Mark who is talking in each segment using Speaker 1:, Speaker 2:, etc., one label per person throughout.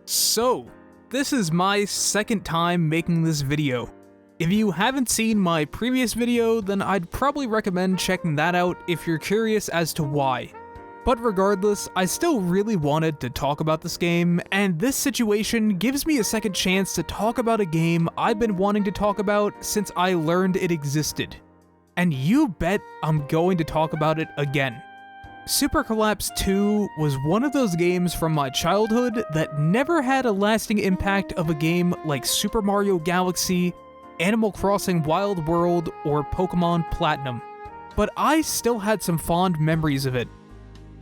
Speaker 1: So, this is my second time making this video. If you haven't seen my previous video, then I'd probably recommend checking that out if you're curious as to why. But regardless, I still really wanted to talk about this game, and this situation gives me a second chance to talk about a game I've been wanting to talk about since I learned it existed. And you bet I'm going to talk about it again. Super Collapse 2 was one of those games from my childhood that never had a lasting impact of a game like Super Mario Galaxy, Animal Crossing Wild World, or Pokemon Platinum. But I still had some fond memories of it.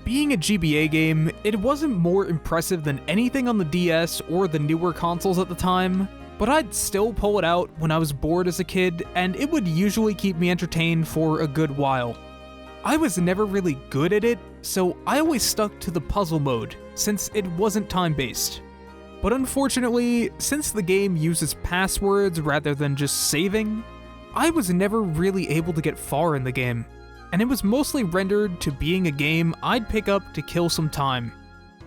Speaker 1: Being a GBA game, it wasn't more impressive than anything on the DS or the newer consoles at the time, but I'd still pull it out when I was bored as a kid, and it would usually keep me entertained for a good while. I was never really good at it, so I always stuck to the puzzle mode, since it wasn't time-based. But unfortunately, since the game uses passwords rather than just saving, I was never really able to get far in the game, and it was mostly rendered to being a game I'd pick up to kill some time.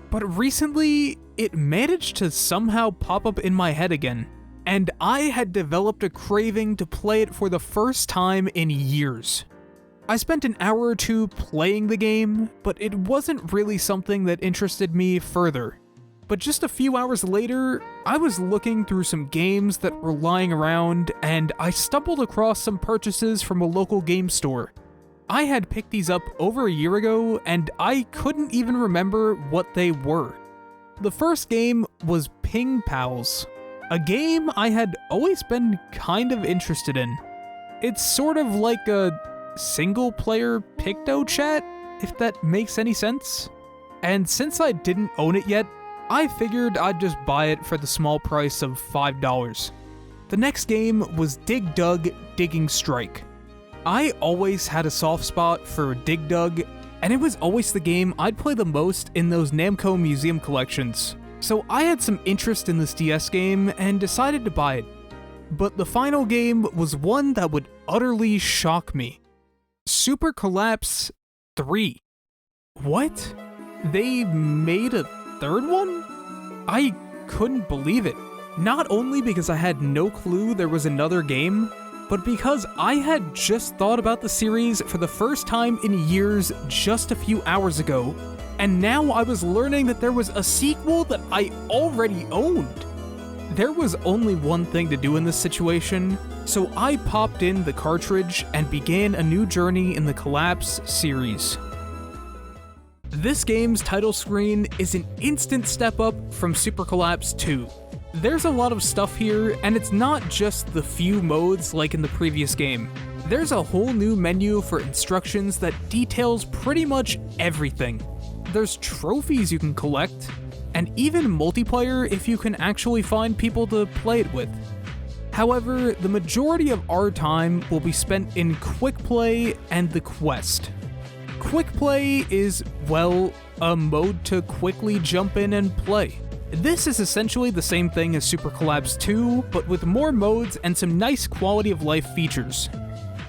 Speaker 1: But recently, it managed to somehow pop up in my head again, and I had developed a craving to play it for the first time in years. I spent an hour or two playing the game, but it wasn't really something that interested me further. But just a few hours later, I was looking through some games that were lying around, and I stumbled across some purchases from a local game store. I had picked these up over a year ago, and I couldn't even remember what they were. The first game was Ping Pals, a game I had always been kind of interested in. It's sort of like a single-player Picto Chat, if that makes any sense. And since I didn't own it yet, I figured I'd just buy it for the small price of $5. The next game was Dig Dug Digging Strike. I always had a soft spot for Dig Dug, and it was always the game I'd play the most in those Namco Museum collections. So I had some interest in this DS game and decided to buy it. But the final game was one that would utterly shock me. Super Collapse 3. What? They made a third one? I couldn't believe it. Not only because I had no clue there was another game, but because I had just thought about the series for the first time in years just a few hours ago, and now I was learning that there was a sequel that I already owned. There was only one thing to do in this situation, so I popped in the cartridge and began a new journey in the Collapse series. This game's title screen is an instant step up from Super Collapse 2. There's a lot of stuff here, and it's not just the few modes like in the previous game. There's a whole new menu for instructions that details pretty much everything. There's trophies you can collect, and even multiplayer if you can actually find people to play it with. However, the majority of our time will be spent in Quick Play and the Quest. Quick Play is, well, a mode to quickly jump in and play. This is essentially the same thing as Super Collapse 2, but with more modes and some nice quality of life features.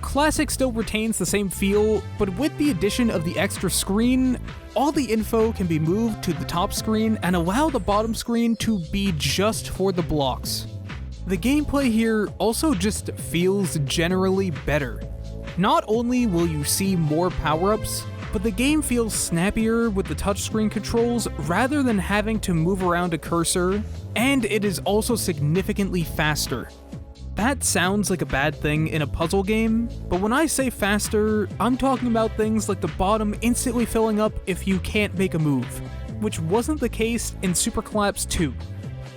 Speaker 1: Classic still retains the same feel, but with the addition of the extra screen, all the info can be moved to the top screen and allow the bottom screen to be just for the blocks. The gameplay here also just feels generally better. Not only will you see more power-ups, but the game feels snappier with the touchscreen controls rather than having to move around a cursor, and it is also significantly faster. That sounds like a bad thing in a puzzle game, but when I say faster, I'm talking about things like the bottom instantly filling up if you can't make a move, which wasn't the case in Super Collapse 2.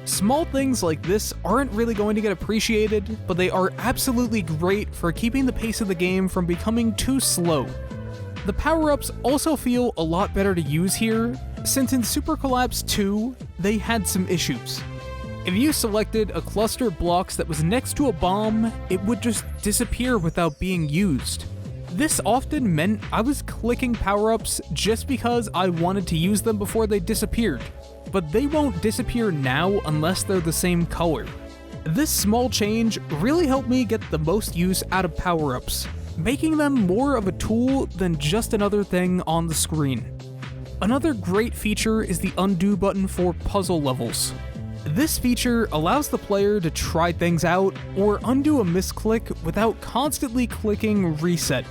Speaker 1: Small things like this aren't really going to get appreciated, but they are absolutely great for keeping the pace of the game from becoming too slow. The power-ups also feel a lot better to use here, since in Super Collapse 2, they had some issues. If you selected a cluster of blocks that was next to a bomb, it would just disappear without being used. This often meant I was clicking power-ups just because I wanted to use them before they disappeared, but they won't disappear now unless they're the same color. This small change really helped me get the most use out of power-ups, making them more of a tool than just another thing on the screen. Another great feature is the undo button for puzzle levels. This feature allows the player to try things out or undo a misclick without constantly clicking reset.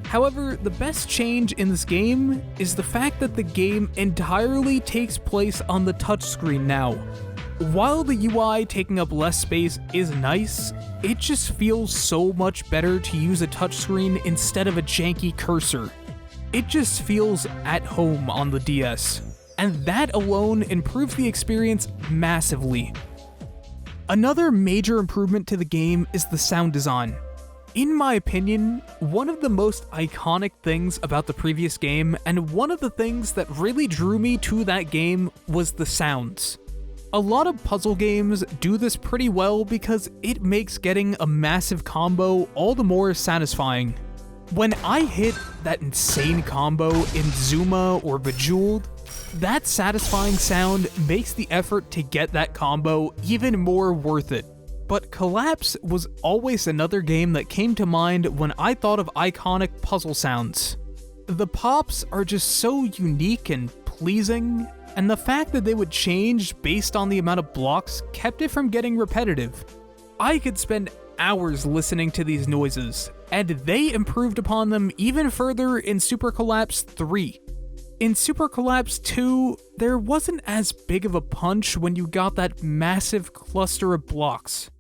Speaker 1: However, the best change in this game is the fact that the game entirely takes place on the touchscreen now. While the UI taking up less space is nice, it just feels so much better to use a touchscreen instead of a janky cursor. It just feels at home on the DS, and that alone improves the experience massively. Another major improvement to the game is the sound design. In my opinion, one of the most iconic things about the previous game, and one of the things that really drew me to that game, was the sounds. A lot of puzzle games do this pretty well because it makes getting a massive combo all the more satisfying. When I hit that insane combo in Zuma or Bejeweled, that satisfying sound makes the effort to get that combo even more worth it. But Collapse was always another game that came to mind when I thought of iconic puzzle sounds. The pops are just so unique and pleasing, and the fact that they would change based on the amount of blocks kept it from getting repetitive. I could spend hours listening to these noises, and they improved upon them even further in Super Collapse 3. In Super Collapse 2, there wasn't as big of a punch when you got that massive cluster of blocks.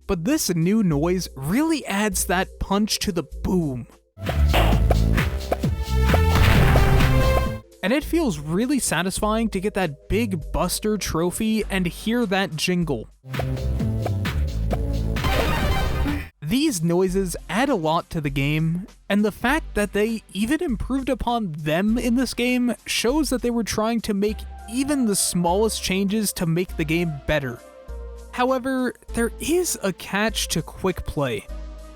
Speaker 1: But this new noise really adds that punch to the boom. And it feels really satisfying to get that big Buster trophy and hear that jingle. These noises add a lot to the game, and the fact that they even improved upon them in this game shows that they were trying to make even the smallest changes to make the game better. However, there is a catch to quick play.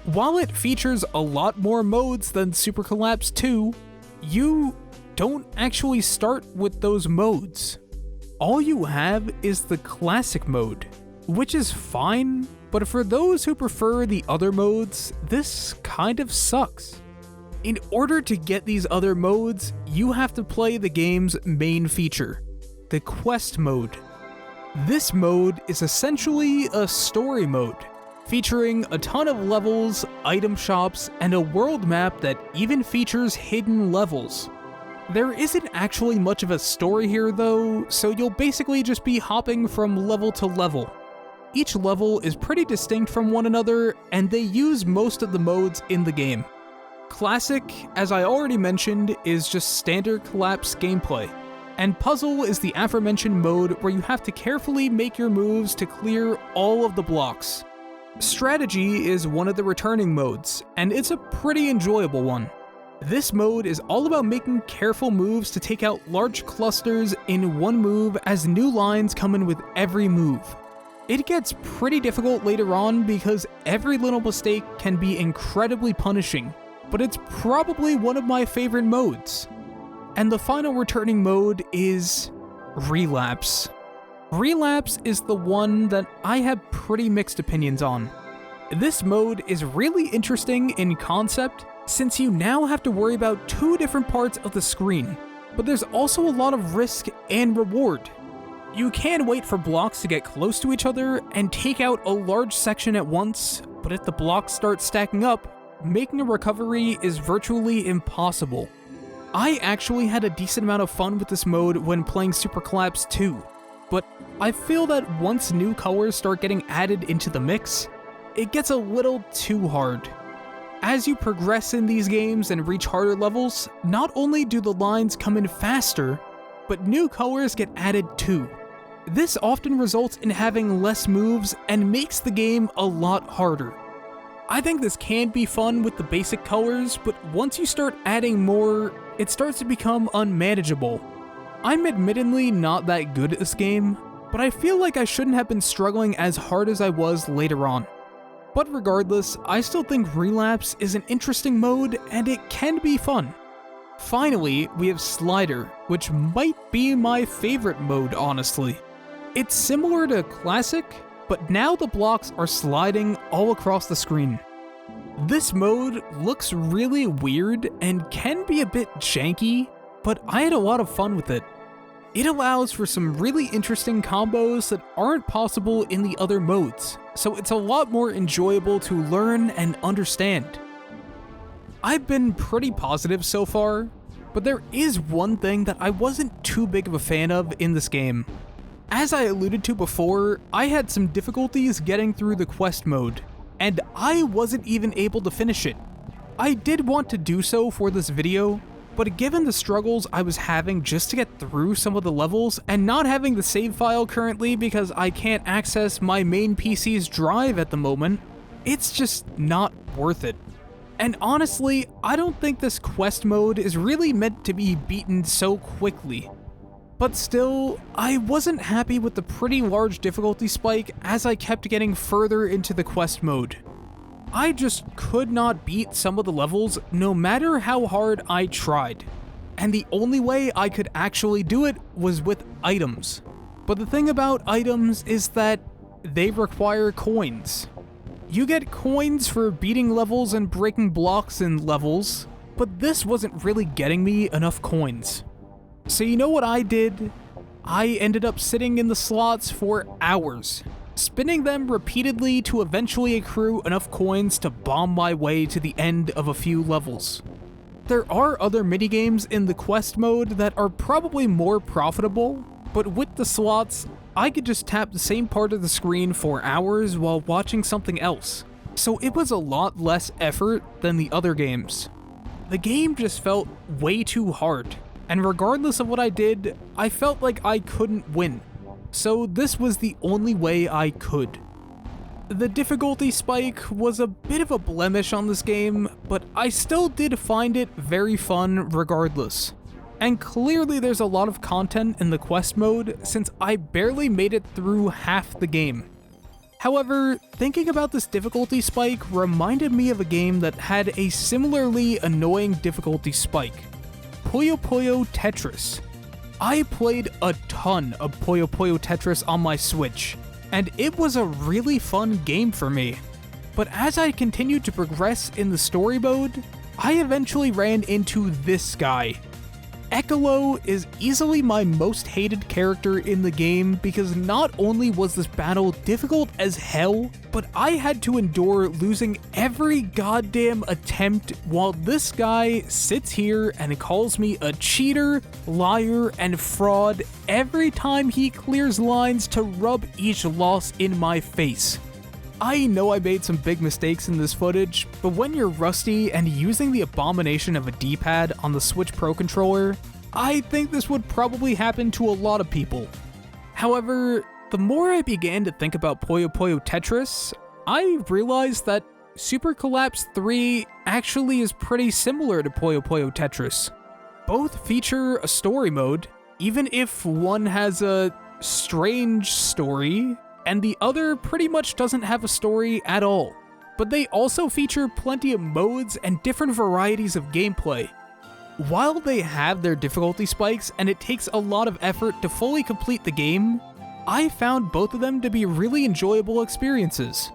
Speaker 1: While it features a lot more modes than Super Collapse 2, you don't actually start with those modes. All you have is the classic mode, which is fine, but for those who prefer the other modes, this kind of sucks. In order to get these other modes, you have to play the game's main feature, the quest mode. This mode is essentially a story mode, featuring a ton of levels, item shops, and a world map that even features hidden levels. There isn't actually much of a story here though, so you'll basically just be hopping from level to level. Each level is pretty distinct from one another, and they use most of the modes in the game. Classic, as I already mentioned, is just standard Collapse gameplay, and Puzzle is the aforementioned mode where you have to carefully make your moves to clear all of the blocks. Strategy is one of the returning modes, and it's a pretty enjoyable one. This mode is all about making careful moves to take out large clusters in one move as new lines come in with every move. It gets pretty difficult later on because every little mistake can be incredibly punishing, but it's probably one of my favorite modes. And the final returning mode is Relapse. Relapse is the one that I have pretty mixed opinions on. This mode is really interesting in concept, since you now have to worry about two different parts of the screen, but there's also a lot of risk and reward. You can wait for blocks to get close to each other and take out a large section at once, but if the blocks start stacking up, making a recovery is virtually impossible. I actually had a decent amount of fun with this mode when playing Super Collapse 2, but I feel that once new colors start getting added into the mix, it gets a little too hard. As you progress in these games and reach harder levels, not only do the lines come in faster, but new colors get added too. This often results in having less moves and makes the game a lot harder. I think this can be fun with the basic colors, but once you start adding more, it starts to become unmanageable. I'm admittedly not that good at this game, but I feel like I shouldn't have been struggling as hard as I was later on. But regardless, I still think Relapse is an interesting mode and it can be fun. Finally, we have Slider, which might be my favorite mode, honestly. It's similar to Classic, but now the blocks are sliding all across the screen. This mode looks really weird and can be a bit janky, but I had a lot of fun with it. It allows for some really interesting combos that aren't possible in the other modes, so it's a lot more enjoyable to learn and understand. I've been pretty positive so far, but there is one thing that I wasn't too big of a fan of in this game. As I alluded to before, I had some difficulties getting through the quest mode, and I wasn't even able to finish it. I did want to do so for this video, but given the struggles I was having just to get through some of the levels, and not having the save file currently because I can't access my main PC's drive at the moment, it's just not worth it. And honestly, I don't think this quest mode is really meant to be beaten so quickly. But still, I wasn't happy with the pretty large difficulty spike as I kept getting further into the quest mode. I just could not beat some of the levels no matter how hard I tried. And the only way I could actually do it was with items. But the thing about items is that they require coins. You get coins for beating levels and breaking blocks in levels, but this wasn't really getting me enough coins. So you know what I did? I ended up sitting in the slots for hours, spinning them repeatedly to eventually accrue enough coins to bomb my way to the end of a few levels. There are other minigames in the quest mode that are probably more profitable, but with the slots, I could just tap the same part of the screen for hours while watching something else, so it was a lot less effort than the other games. The game just felt way too hard, and regardless of what I did, I felt like I couldn't win, so this was the only way I could. The difficulty spike was a bit of a blemish on this game, but I still did find it very fun regardless. And clearly there's a lot of content in the quest mode since I barely made it through half the game. However, thinking about this difficulty spike reminded me of a game that had a similarly annoying difficulty spike. Puyo Puyo Tetris. I played a ton of Puyo Puyo Tetris on my Switch, and it was a really fun game for me. But as I continued to progress in the story mode, I eventually ran into this guy. Ekolo is easily my most hated character in the game because not only was this battle difficult as hell, but I had to endure losing every goddamn attempt while this guy sits here and calls me a cheater, liar, and fraud every time he clears lines to rub each loss in my face. I know I made some big mistakes in this footage, but when you're rusty and using the abomination of a D-pad on the Switch Pro controller, I think this would probably happen to a lot of people. However, the more I began to think about Puyo Puyo Tetris, I realized that Super Collapse 3 actually is pretty similar to Puyo Puyo Tetris. Both feature a story mode, even if one has a strange story, and the other pretty much doesn't have a story at all. But they also feature plenty of modes and different varieties of gameplay. While they have their difficulty spikes and it takes a lot of effort to fully complete the game, I found both of them to be really enjoyable experiences.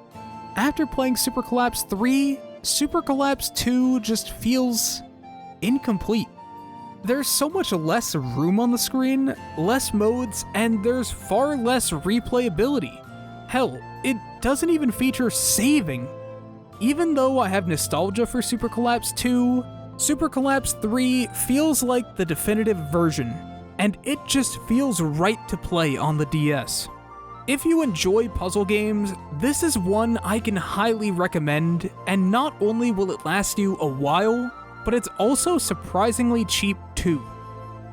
Speaker 1: After playing Super Collapse 3, Super Collapse 2 just feels incomplete. There's so much less room on the screen, less modes, and there's far less replayability. Hell, it doesn't even feature saving. Even though I have nostalgia for Super Collapse 2, Super Collapse 3 feels like the definitive version, and it just feels right to play on the DS. If you enjoy puzzle games, this is one I can highly recommend, and not only will it last you a while, but it's also surprisingly cheap too.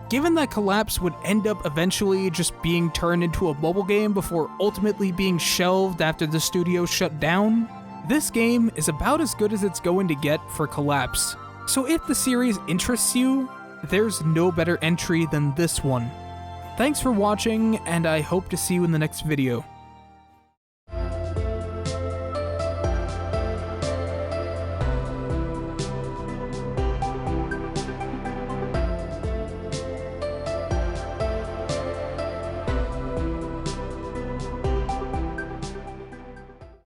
Speaker 1: Given that Collapse would end up eventually just being turned into a mobile game before ultimately being shelved after the studio shut down, this game is about as good as it's going to get for Collapse. So if the series interests you, there's no better entry than this one. Thanks for watching, and I hope to see you in the next video.